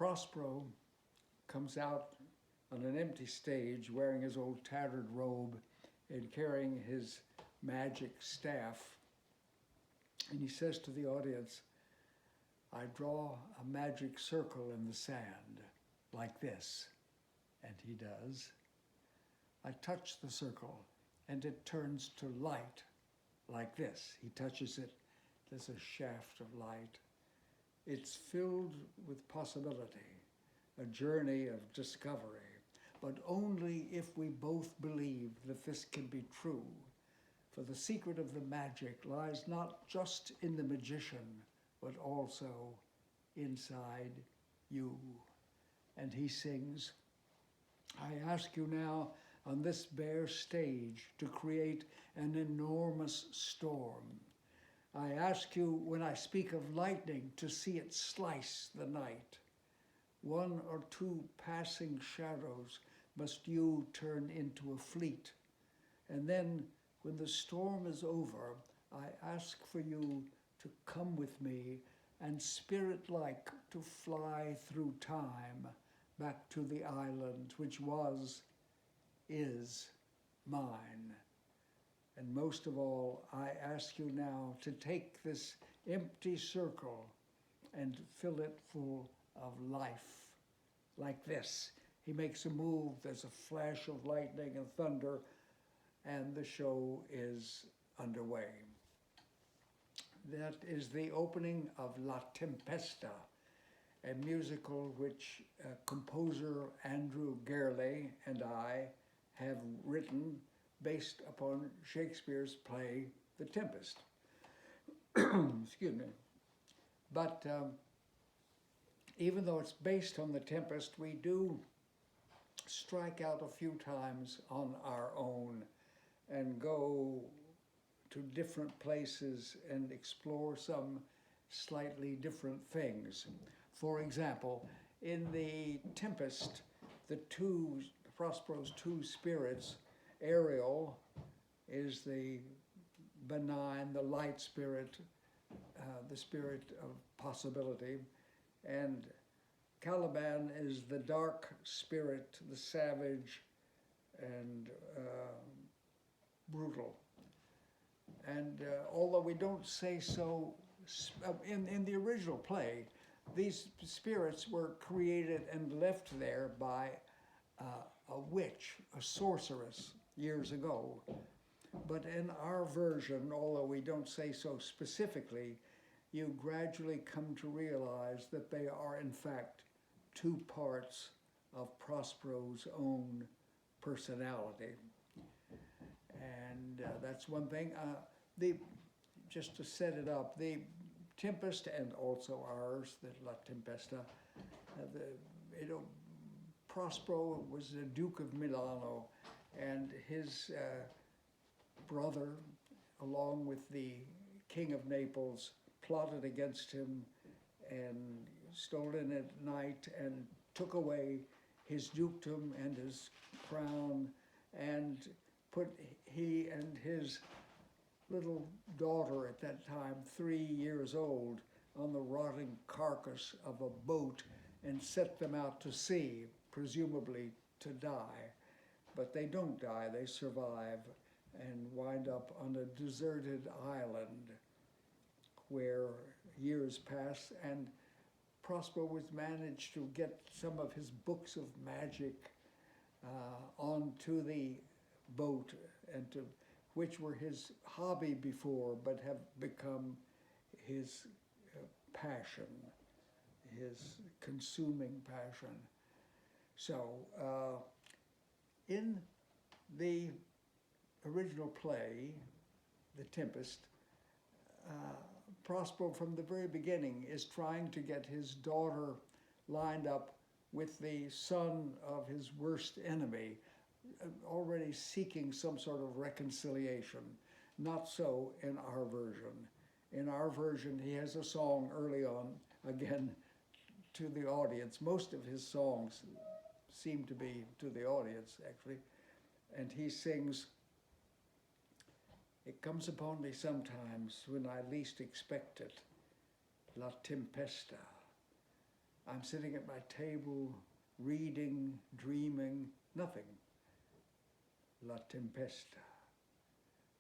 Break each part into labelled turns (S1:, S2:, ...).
S1: Prospero comes out on an empty stage wearing his old tattered robe and carrying his magic staff. And he says to the audience, I draw a magic circle in the sand like this. And he does. I touch the circle and it turns to light like this. He touches it, there's a shaft of light. It's filled with possibility, a journey of discovery, but only if we both believe that this can be true. For the secret of the magic lies not just in the magician, but also inside you. And he sings, I ask you now on this bare stage to create an enormous storm. I ask you when I speak of lightning to see it slice the night. One or two passing shadows must you turn into a fleet. And then when the storm is over, I ask for you to come with me and spirit-like to fly through time back to the island which is mine. And most of all, I ask you now to take this empty circle and fill it full of life, like this. He makes a move, there's a flash of lightning and thunder, and the show is underway. That is the opening of La Tempesta, a musical which composer Andrew Gerley and I have written based upon Shakespeare's play, The Tempest. Excuse me. But even though it's based on The Tempest, we do strike out a few times on our own and go to different places and explore some slightly different things. For example, in The Tempest, Prospero's two spirits, Ariel is the benign, the light spirit, the spirit of possibility, and Caliban is the dark spirit, the savage and brutal. And although we don't say so, in the original play, these spirits were created and left there by a witch, a sorceress, years ago. But in our version, although we don't say so specifically, you gradually come to realize that they are in fact two parts of Prospero's own personality. And that's one thing. Just to set it up, the Tempest and also ours, the La Tempesta, Prospero was the Duke of Milano, and his brother, along with the King of Naples, plotted against him and stole in at night and took away his dukedom and his crown and put he and his little daughter at that time, 3 years old, on the rotting carcass of a boat and set them out to sea, presumably to die. But they don't die, they survive and wind up on a deserted island where years pass, and Prospero was managed to get some of his books of magic onto the boat, and which were his hobby before, but have become his passion, his consuming passion. So in the original play, The Tempest, Prospero from the very beginning is trying to get his daughter lined up with the son of his worst enemy, already seeking some sort of reconciliation. Not so in our version. In our version, he has a song early on, again, to the audience. Most of his songs seem to be to the audience, actually. And he sings, "It comes upon me sometimes when I least expect it, La Tempesta. I'm sitting at my table, reading, dreaming, nothing. La Tempesta,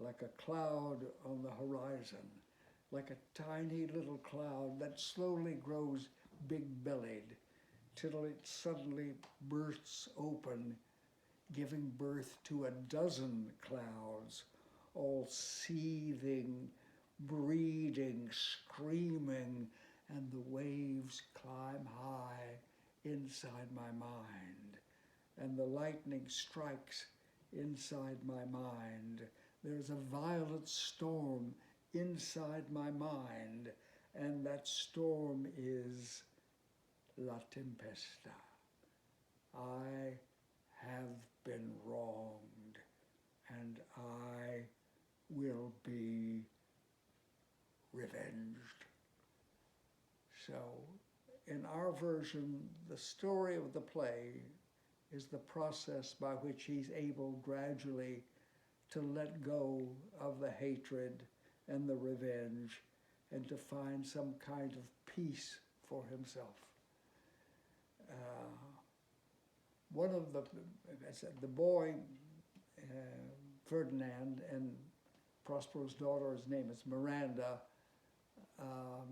S1: like a cloud on the horizon, like a tiny little cloud that slowly grows big-bellied till it suddenly bursts open, giving birth to a dozen clouds, all seething, breeding, screaming, and the waves climb high inside my mind, and the lightning strikes inside my mind. There's a violent storm inside my mind, and that storm is La Tempesta. I have been wronged, and I will be revenged. So, in our version, the story of the play is the process by which he's able gradually to let go of the hatred and the revenge and to find some kind of peace for himself. One of the boy, Ferdinand, and Prospero's daughter, his name is Miranda,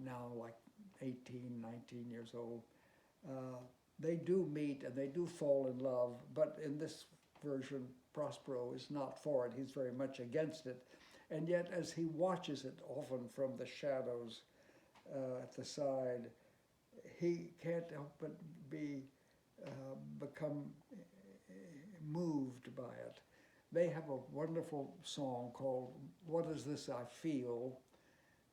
S1: now like 18, 19 years old. They do meet and they do fall in love, but in this version, Prospero is not for it. He's very much against it. And yet, as he watches it, often from the shadows at the side, he can't help but become moved by it. They have a wonderful song called "What Is This I Feel?"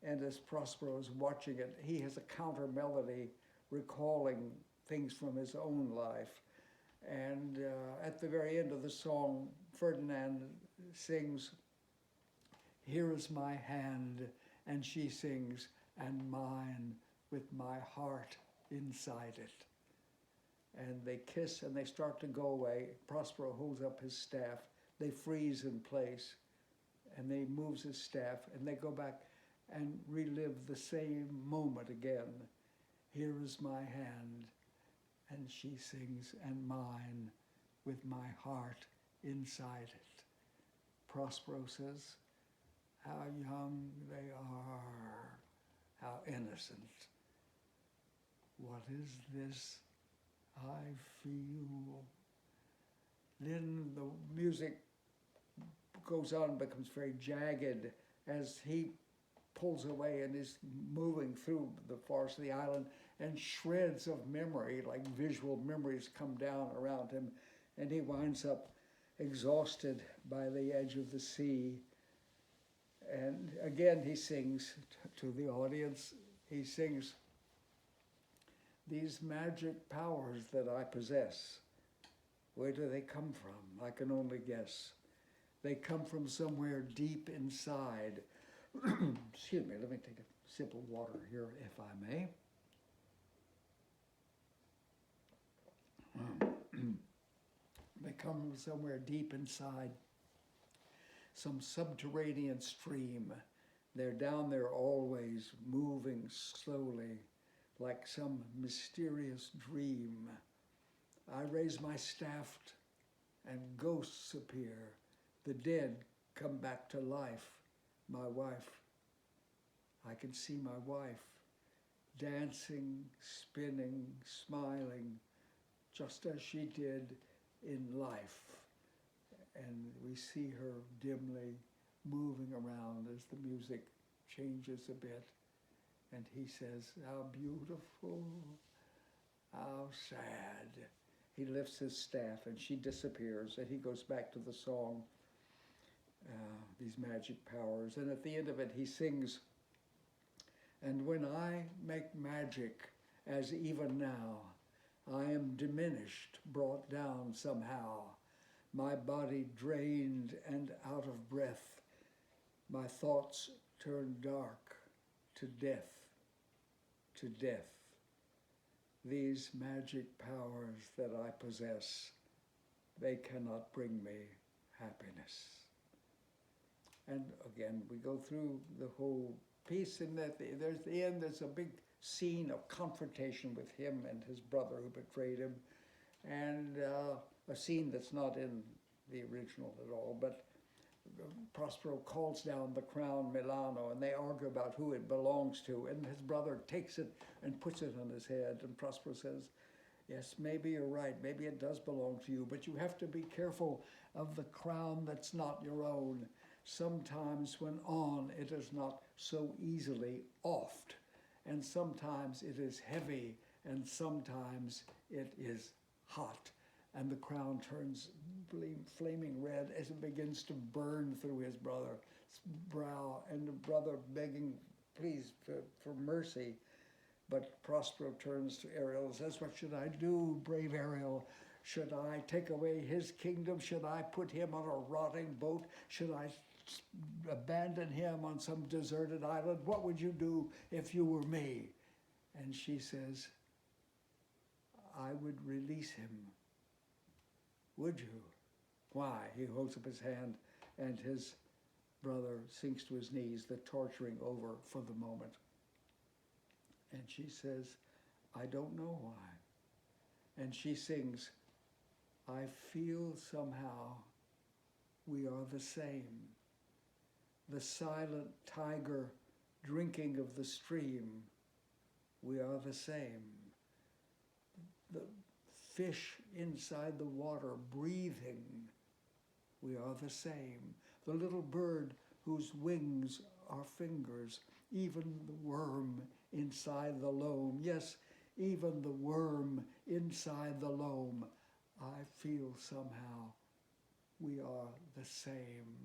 S1: And as Prospero is watching it, he has a counter melody recalling things from his own life. And at the very end of the song, Ferdinand sings, "Here is my hand," and she sings, "and mine with my heart inside it." And they kiss and they start to go away. Prospero holds up his staff. They freeze in place, and they moves his staff, and they go back and relive the same moment again. "Here is my hand," and she sings, "and mine with my heart inside it." Prospero says, "How young they are, how innocent. What is this I feel?" Then the music goes on, becomes very jagged as he pulls away and is moving through the forest of the island, and shreds of memory, like visual memories, come down around him, and he winds up exhausted by the edge of the sea. And again he sings to the audience, he sings, "These magic powers that I possess, where do they come from? I can only guess. They come from somewhere deep inside." Excuse me, let me take a sip of water here, if I may. They come from somewhere deep inside, some subterranean stream. They're down there always, moving slowly, like some mysterious dream. I raise my staff and ghosts appear. The dead come back to life. My wife, I can see my wife dancing, spinning, smiling, just as she did in life. And we see her dimly moving around as the music changes a bit. And he says, "How beautiful, how sad." He lifts his staff and she disappears, and he goes back to the song, these magic powers. And at the end of it, he sings, "And when I make magic, as even now, I am diminished, brought down somehow, my body drained and out of breath, my thoughts turn dark to death, to death. These magic powers that I possess, they cannot bring me happiness." And again, we go through the whole piece, and at there's the end, there's a big scene of confrontation with him and his brother who betrayed him, and a scene that's not in the original at all, but Prospero calls down the crown Milano, and they argue about who it belongs to, and his brother takes it and puts it on his head, and Prospero says, yes, maybe you're right, maybe it does belong to you, but you have to be careful of the crown that's not your own. Sometimes when on, it is not so easily offed, and sometimes it is heavy, and sometimes it is hot, and the crown turns flaming red as it begins to burn through his brother's brow, and the brother begging, please, for mercy. But Prospero turns to Ariel and says, what should I do, brave Ariel? Should I take away his kingdom? Should I put him on a rotting boat? Should I abandon him on some deserted island? What would you do if you were me? And she says, I would release him. Would you? Why? He holds up his hand, and his brother sinks to his knees, the torturing over for the moment. And she says, I don't know why. And she sings, I feel somehow we are the same. The silent tiger drinking of the stream, we are the same. The fish inside the water breathing, we are the same. The little bird whose wings are fingers, even the worm inside the loam. Yes, even the worm inside the loam. I feel somehow we are the same.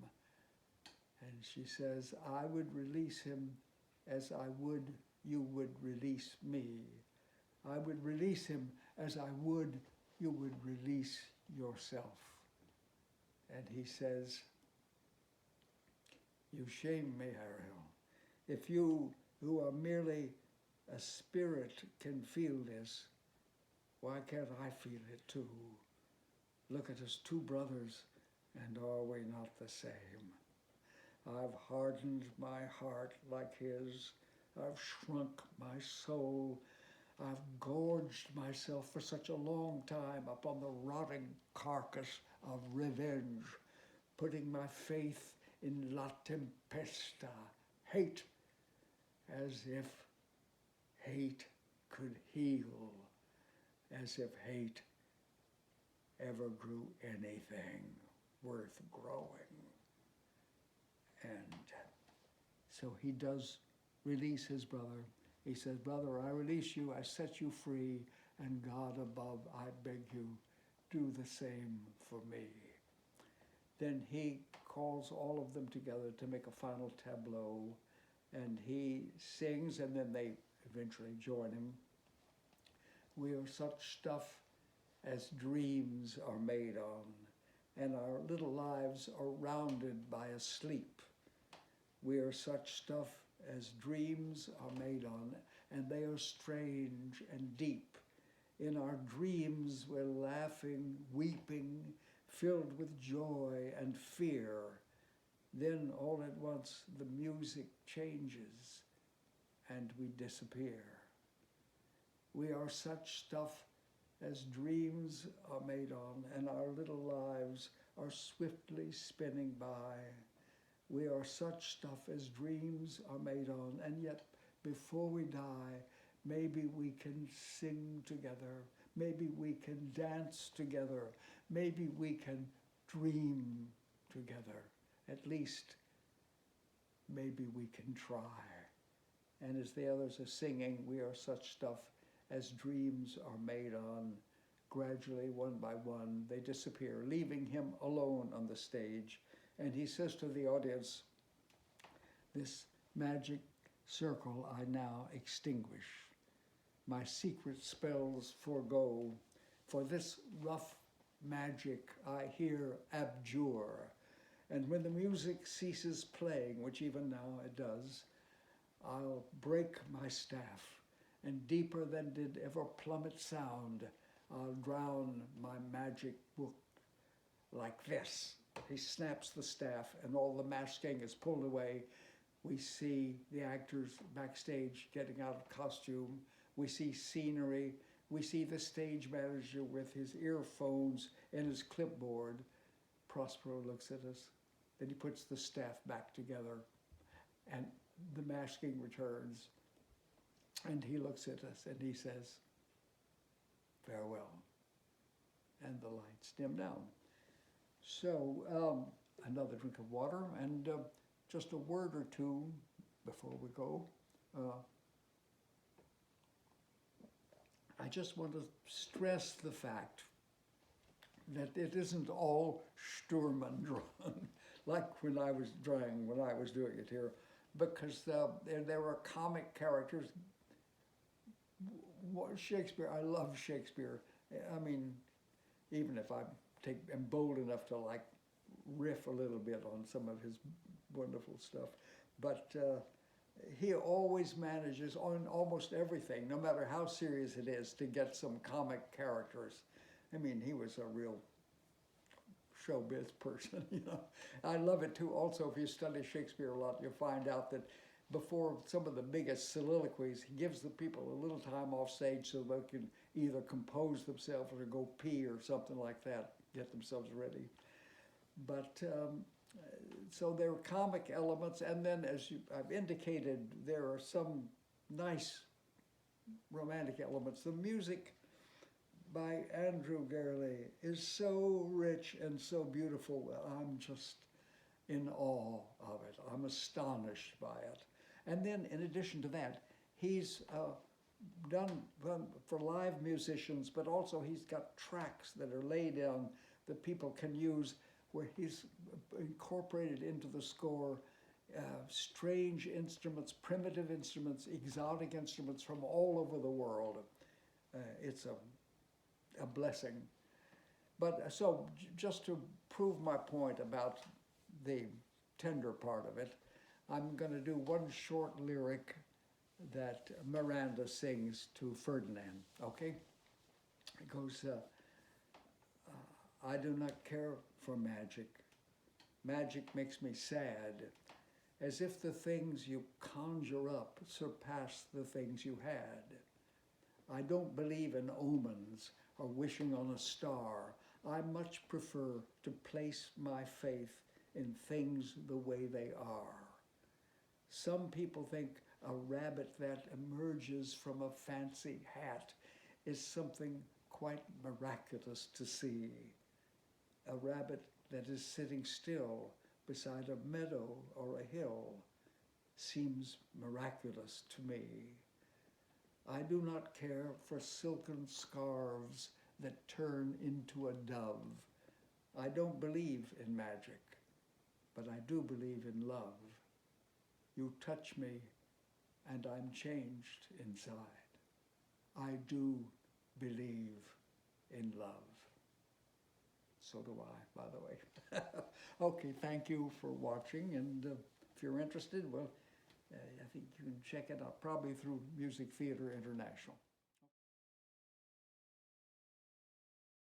S1: And she says, I would release him as I would you would release me. I would release him as I would you would release yourself. And he says, you shame me, Ariel. If you, who are merely a spirit, can feel this, why can't I feel it too? Look at us, two brothers, and are we not the same? I've hardened my heart like his. I've shrunk my soul. I've gorged myself for such a long time upon the rotting carcass of revenge, putting my faith in La Tempesta, hate, as if hate could heal, as if hate ever grew anything worth growing. And so he does release his brother. He says, brother, I release you, I set you free, and God above, I beg you, do the same for me. Then he calls all of them together to make a final tableau, and he sings, and then they eventually join him. We are such stuff as dreams are made on, and our little lives are rounded by a sleep. We are such stuff as dreams are made on, and they are strange and deep. In our dreams, we're laughing, weeping, filled with joy and fear. Then all at once, the music changes and we disappear. We are such stuff as dreams are made on, and our little lives are swiftly spinning by. We are such stuff as dreams are made on, and yet before we die, maybe we can sing together, maybe we can dance together, maybe we can dream together. At least, maybe we can try. And as the others are singing, we are such stuff as dreams are made on. Gradually, one by one, they disappear, leaving him alone on the stage. And he says to the audience, this magic circle I now extinguish. My secret spells forego. For this rough magic I here abjure. And when the music ceases playing, which even now it does, I'll break my staff, and deeper than did ever plummet sound, I'll drown my magic book like this. He snaps the staff, and all the masking is pulled away We see the actors backstage getting out of costume. We see scenery. We see the stage manager with his earphones and his clipboard. Prospero looks at us. Then he puts the staff back together, and the masking returns. And he looks at us and he says, "Farewell." And the lights dim down. So another drink of water, and just a word or two before we go. I just want to stress the fact that it isn't all Sturm und Drang, like when I was doing it here, because there were comic characters. Shakespeare, I love Shakespeare. I mean, even if am bold enough to like riff a little bit on some of his wonderful stuff, but he always manages on almost everything, no matter how serious it is, to get some comic characters. I mean, he was a real showbiz person, you know. I love it too. Also, if you study Shakespeare a lot, you'll find out that before some of the biggest soliloquies, he gives the people a little time off stage so they can either compose themselves or go pee or something like that, get themselves ready. But so there are comic elements, and then as I've indicated, there are some nice romantic elements. The music by Andrew Gerle is so rich and so beautiful. I'm just in awe of it. I'm astonished by it. And then in addition to that, he's done for live musicians, but also he's got tracks that are laid down that people can use, where he's incorporated into the score strange instruments, primitive instruments, exotic instruments from all over the world. It's a blessing. But so just to prove my point about the tender part of it, I'm going to do one short lyric that Miranda sings to Ferdinand, okay? It goes, I do not care for magic. Magic makes me sad, as if the things you conjure up surpass the things you had. I don't believe in omens or wishing on a star. I much prefer to place my faith in things the way they are. Some people think a rabbit that emerges from a fancy hat is something quite miraculous to see. A rabbit that is sitting still beside a meadow or a hill seems miraculous to me. I do not care for silken scarves that turn into a dove. I don't believe in magic, but I do believe in love. You touch me and I'm changed inside. I do believe in love. So do I, by the way. Okay, thank you for watching, and if you're interested, well, I think you can check it out probably through Music Theater International.